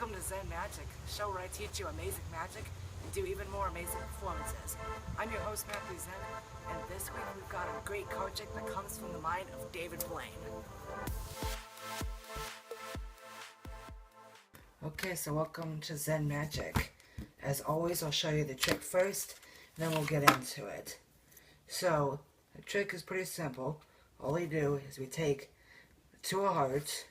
Welcome to Zen Magic, the show where I teach you amazing magic and do even more amazing performances. I'm your host, Matthew Zen, and this week we've got a great card trick that comes from the mind of David Blaine. Okay, so welcome to Zen Magic. As always, I'll show you the trick first, and then we'll get into it. So, the trick is pretty simple. All we do is we take the two of hearts,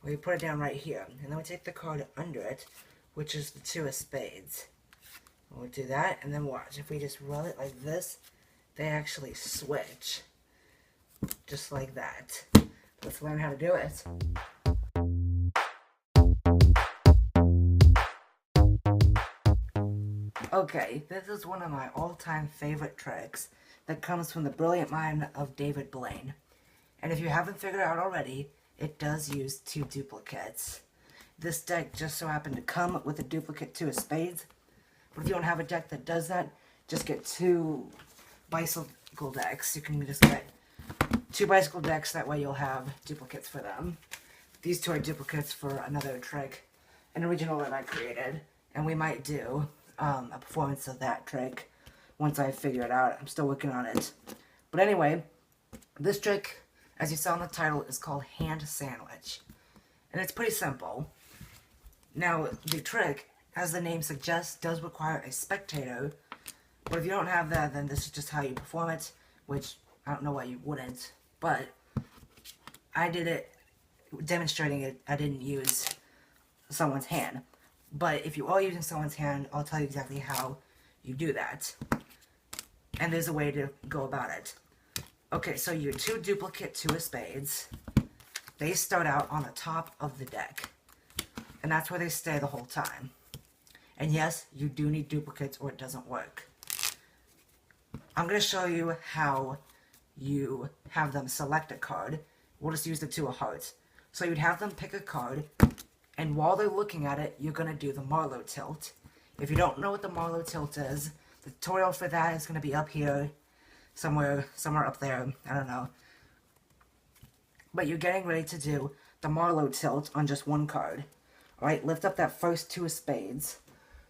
we put it down right here, and then we take the card under it, which is the two of spades. We'll do that, and then watch. If we just roll it like this, they actually switch. Just like that. Let's learn how to do it. Okay, this is one of my all-time favorite tricks that comes from the brilliant mind of David Blaine. And if you haven't figured it out already, it does use two duplicates. This deck just so happened to come with a duplicate two of spades. But if you don't have a deck that does that, just get two bicycle decks. You can just get two bicycle decks, that way you'll have duplicates for them. These two are duplicates for another trick, an original that I created. And we might do a performance of that trick once I figure it out. I'm still working on it. But anyway, this trick, as you saw in the title, is called hand sandwich. And it's pretty simple. Now, the trick, as the name suggests, does require a spectator. But if you don't have that, then this is just how you perform it, which I don't know why you wouldn't. But I did it, demonstrating it, I didn't use someone's hand. But if you are using someone's hand, I'll tell you exactly how you do that. And there's a way to go about it. Okay, so your two duplicate two of spades, they start out on the top of the deck. And that's where they stay the whole time. And yes, you do need duplicates or it doesn't work. I'm going to show you how you have them select a card. We'll just use the two of hearts. So you'd have them pick a card, and while they're looking at it, you're going to do the Marlowe tilt. If you don't know what the Marlowe tilt is, the tutorial for that is going to be up here. Somewhere up there, I don't know. But you're getting ready to do the Marlowe tilt on just one card. Alright, lift up that first two of spades,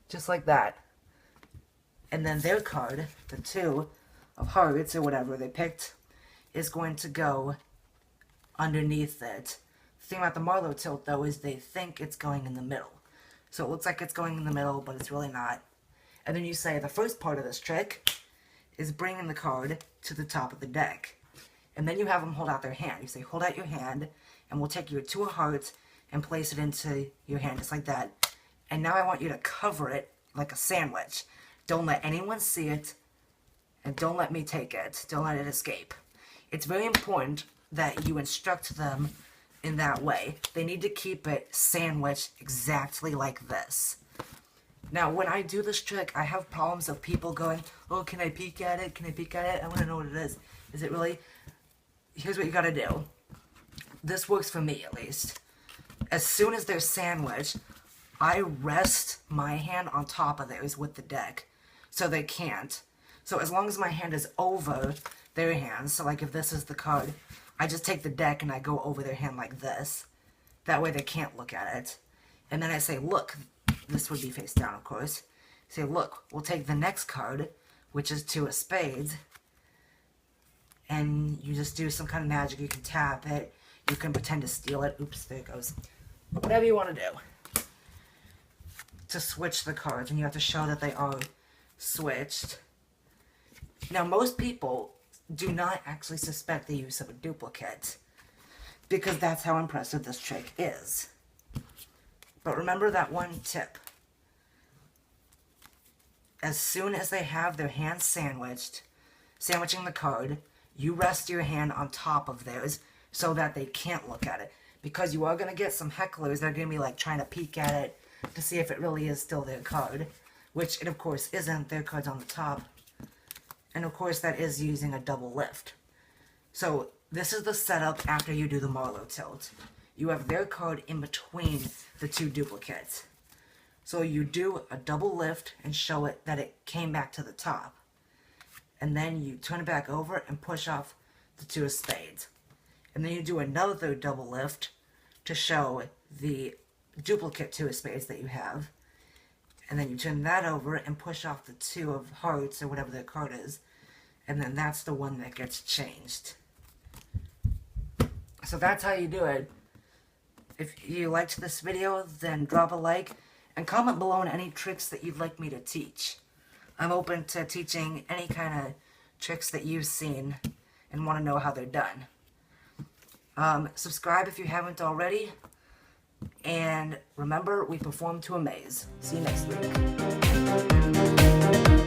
just like that. And then their card, the two of hearts, or whatever they picked, is going to go underneath it. The thing about the Marlowe tilt, though, is they think it's going in the middle. So it looks like it's going in the middle, but it's really not. And then you say the first part of this trick is bringing the card to the top of the deck. And then you have them hold out their hand. You say, hold out your hand, and we'll take your two of hearts and place it into your hand, just like that. And now I want you to cover it like a sandwich. Don't let anyone see it, and don't let me take it. Don't let it escape. It's very important that you instruct them in that way. They need to keep it sandwiched exactly like this. Now, when I do this trick, I have problems of people going, oh, can I peek at it? Can I peek at it? I want to know what it is. Is it really? Here's what you got to do. This works for me, at least. As soon as they're sandwiched, I rest my hand on top of theirs with the deck, so they can't. So as long as my hand is over their hands, so like if this is the card, I just take the deck and I go over their hand like this. That way they can't look at it. And then I say, look, this would be face down, of course. Say, look, we'll take the next card, which is two of spades, and you just do some kind of magic. You can tap it, you can pretend to steal it. Oops, there it goes. Whatever you want to do to switch the cards, and you have to show that they are switched. Now, most people do not actually suspect the use of a duplicate, because that's how impressive this trick is. But remember that one tip. As soon as they have their hand sandwiching the card, you rest your hand on top of theirs so that they can't look at it. Because you are going to get some hecklers that are going to be like trying to peek at it to see if it really is still their card. Which it of course isn't. Their card's on the top. And of course that is using a double lift. So this is the setup after you do the Marlowe tilt. You have their card in between the two duplicates. So you do a double lift and show it that it came back to the top. And then you turn it back over and push off the two of spades. And then you do another double lift to show the duplicate two of spades that you have. And then you turn that over and push off the two of hearts or whatever the card is. And then that's the one that gets changed. So that's how you do it. If you liked this video, then drop a like and comment below on any tricks that you'd like me to teach. I'm open to teaching any kind of tricks that you've seen and want to know how they're done. Subscribe if you haven't already. And remember, we perform to amaze. See you next week.